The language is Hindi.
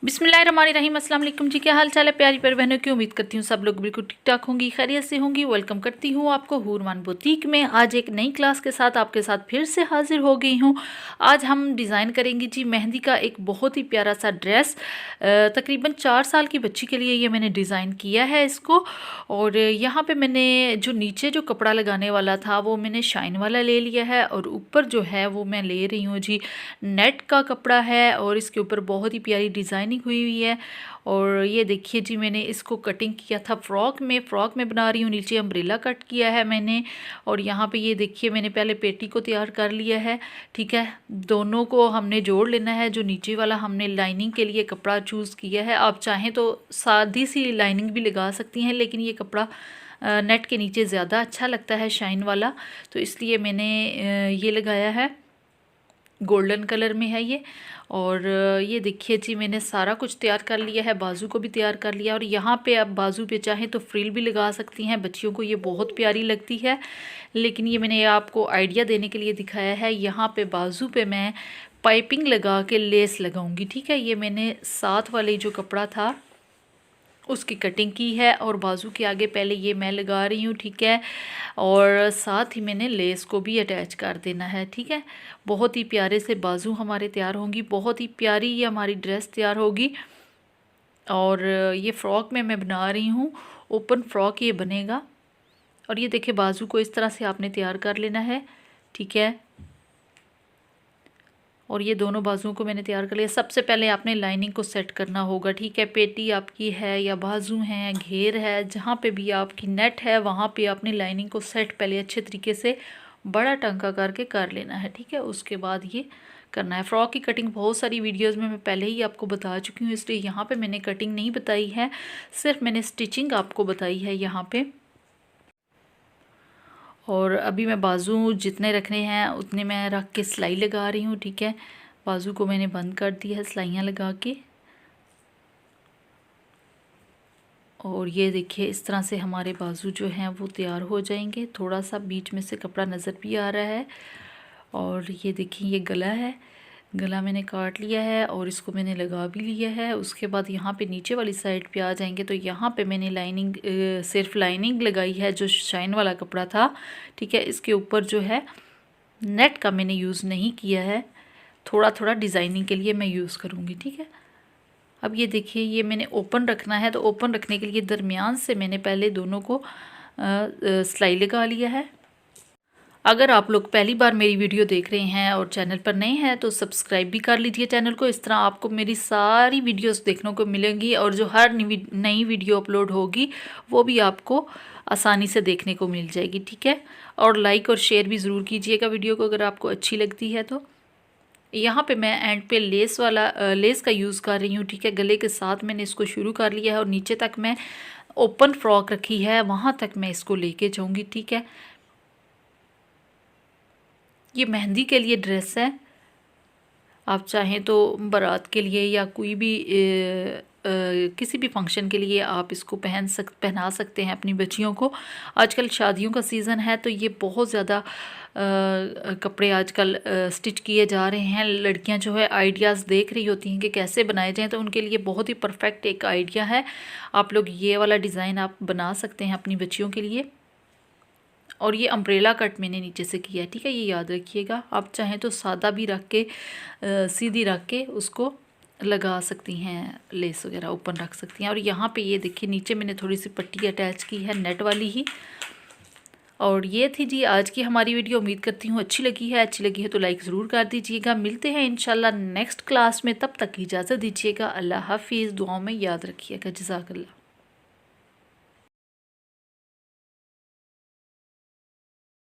बिस्मिल्लाहिर्रहमानिर्रहीम। अस्सलाम वालेकुम जी, क्या हाल चाल है प्यारी प्यारी बहनों की। उम्मीद करती हूँ सब लोग बिल्कुल ठीक ठाक होंगी, खैरियत से होंगी। वेलकम करती हूँ आपको हूरमान बुटीक में। आज एक नई क्लास के साथ आपके साथ फिर से हाजिर हो गई हूँ। आज हम डिज़ाइन करेंगे जी मेहंदी का एक बहुत ही प्यारा सा ड्रेस। तकरीबन 4 साल की बच्ची के लिए ये मैंने डिज़ाइन किया है इसको। और यहाँ पे मैंने जो नीचे जो कपड़ा लगाने वाला था वो मैंने शाइन वाला ले लिया है, और ऊपर जो है वो मैं ले रही हूँ जी नेट का कपड़ा है, और इसके ऊपर बहुत ही प्यारी डिज़ाइनिंग हुई हुई है। और ये देखिए जी मैंने इसको कटिंग किया था फ्रॉक में बना रही हूँ। नीचे अम्ब्रेला कट किया है मैंने, और यहाँ पे ये देखिए मैंने पहले पेटी को तैयार कर लिया है। ठीक है, दोनों को हमने जोड़ लेना है। जो नीचे वाला हमने लाइनिंग के लिए कपड़ा चूज़ किया है, आप चाहें तो सादी सी लाइनिंग भी लगा सकती हैं, लेकिन ये कपड़ा नेट के नीचे ज़्यादा अच्छा लगता है शाइन वाला, तो इसलिए मैंने ये लगाया है। गोल्डन कलर में है ये। और ये देखिए जी मैंने सारा कुछ तैयार कर लिया है, बाजू को भी तैयार कर लिया। और यहाँ पे आप बाजू पे चाहें तो फ्रिल भी लगा सकती हैं, बच्चियों को ये बहुत प्यारी लगती है। लेकिन ये मैंने आपको आइडिया देने के लिए दिखाया है। यहाँ पे बाजू पे मैं पाइपिंग लगा के लेस लगाऊंगी। ठीक है, ये मैंने साथ वाले जो कपड़ा था उसकी कटिंग की है, और बाजू के आगे पहले ये मैं लगा रही हूँ। ठीक है, और साथ ही मैंने लेस को भी अटैच कर देना है। ठीक है, बहुत ही प्यारे से बाजू हमारे तैयार होंगी, बहुत ही प्यारी ये हमारी ड्रेस तैयार होगी। और ये फ़्रॉक में मैं बना रही हूँ, ओपन फ्रॉक ये बनेगा। और ये देखिए बाजू को इस तरह से आपने तैयार कर लेना है। ठीक है, और ये दोनों बाजुओं को मैंने तैयार कर लिया। सबसे पहले आपने लाइनिंग को सेट करना होगा। ठीक है, पेटी आपकी है या बाजू हैं, घेर है, जहाँ पे भी आपकी नेट है वहाँ पे आपने लाइनिंग को सेट पहले अच्छे तरीके से बड़ा टंका करके कर लेना है। ठीक है, उसके बाद ये करना है। फ़्रॉक की कटिंग बहुत सारी वीडियोज़ में मैं पहले ही आपको बता चुकी हूँ, इसलिए यहाँ पर मैंने कटिंग नहीं बताई है, सिर्फ मैंने स्टिचिंग आपको बताई है यहाँ पर। और अभी मैं बाजू जितने रखने हैं उतने मैं रख के सिलाई लगा रही हूँ। ठीक है, बाजू को मैंने बंद कर दिया है सिलाइयाँ लगा के। और ये देखिए इस तरह से हमारे बाजू जो हैं वो तैयार हो जाएंगे। थोड़ा सा बीच में से कपड़ा नज़र भी आ रहा है। और ये देखिए ये गला है, गला मैंने काट लिया है और इसको मैंने लगा भी लिया है। उसके बाद यहाँ पे नीचे वाली साइड पे आ जाएंगे तो यहाँ पे मैंने लाइनिंग सिर्फ लाइनिंग लगाई है जो शाइन वाला कपड़ा था। ठीक है, इसके ऊपर जो है नेट का मैंने यूज़ नहीं किया है, थोड़ा थोड़ा डिज़ाइनिंग के लिए मैं यूज़ करूँगी। ठीक है, अब ये देखिए ये मैंने ओपन रखना है, तो ओपन रखने के लिए दरमियान से मैंने पहले दोनों को सिलाई लगा लिया है। अगर आप लोग पहली बार मेरी वीडियो देख रहे हैं और चैनल पर नए हैं तो सब्सक्राइब भी कर लीजिए चैनल को। इस तरह आपको मेरी सारी वीडियोस देखने को मिलेंगी, और जो हर नई वीडियो अपलोड होगी वो भी आपको आसानी से देखने को मिल जाएगी। ठीक है, और लाइक और शेयर भी ज़रूर कीजिएगा वीडियो को अगर आपको अच्छी लगती है तो। यहाँ पे मैं एंड पे लेस का यूज़ कर रही हूँ। ठीक है, गले के साथ मैंने इसको शुरू कर लिया है, और नीचे तक मैं ओपन फ्रॉक रखी है वहाँ तक मैं इसको लेके जाऊँगी। ठीक है, ये मेहंदी के लिए ड्रेस है, आप चाहें तो बारात के लिए या कोई भी किसी भी फंक्शन के लिए आप इसको पहना सकते हैं अपनी बच्चियों को। आजकल शादियों का सीज़न है तो ये बहुत ज़्यादा कपड़े आजकल स्टिच किए जा रहे हैं। लड़कियां जो है आइडियाज़ देख रही होती हैं कि कैसे बनाए जाएं, तो उनके लिए बहुत ही परफेक्ट एक आइडिया है। आप लोग ये वाला डिज़ाइन आप बना सकते हैं अपनी बच्चियों के लिए। और ये अम्ब्रेला कट मैंने नीचे से किया है। ठीक है, ये याद रखिएगा। आप चाहें तो सादा भी रख के सीधी रख के उसको लगा सकती हैं, लेस वगैरह ओपन रख सकती हैं। और यहाँ पे ये देखिए नीचे मैंने थोड़ी सी पट्टी अटैच की है नेट वाली ही। और ये थी जी आज की हमारी वीडियो। उम्मीद करती हूँ अच्छी लगी है तो लाइक ज़रूर कर दीजिएगा। मिलते हैं इंशाल्लाह नेक्स्ट क्लास में, तब तक इजाज़त दीजिएगा। अल्लाह हाफिज़, दुआओं में याद रखिएगा। जज़ाकल्लाह।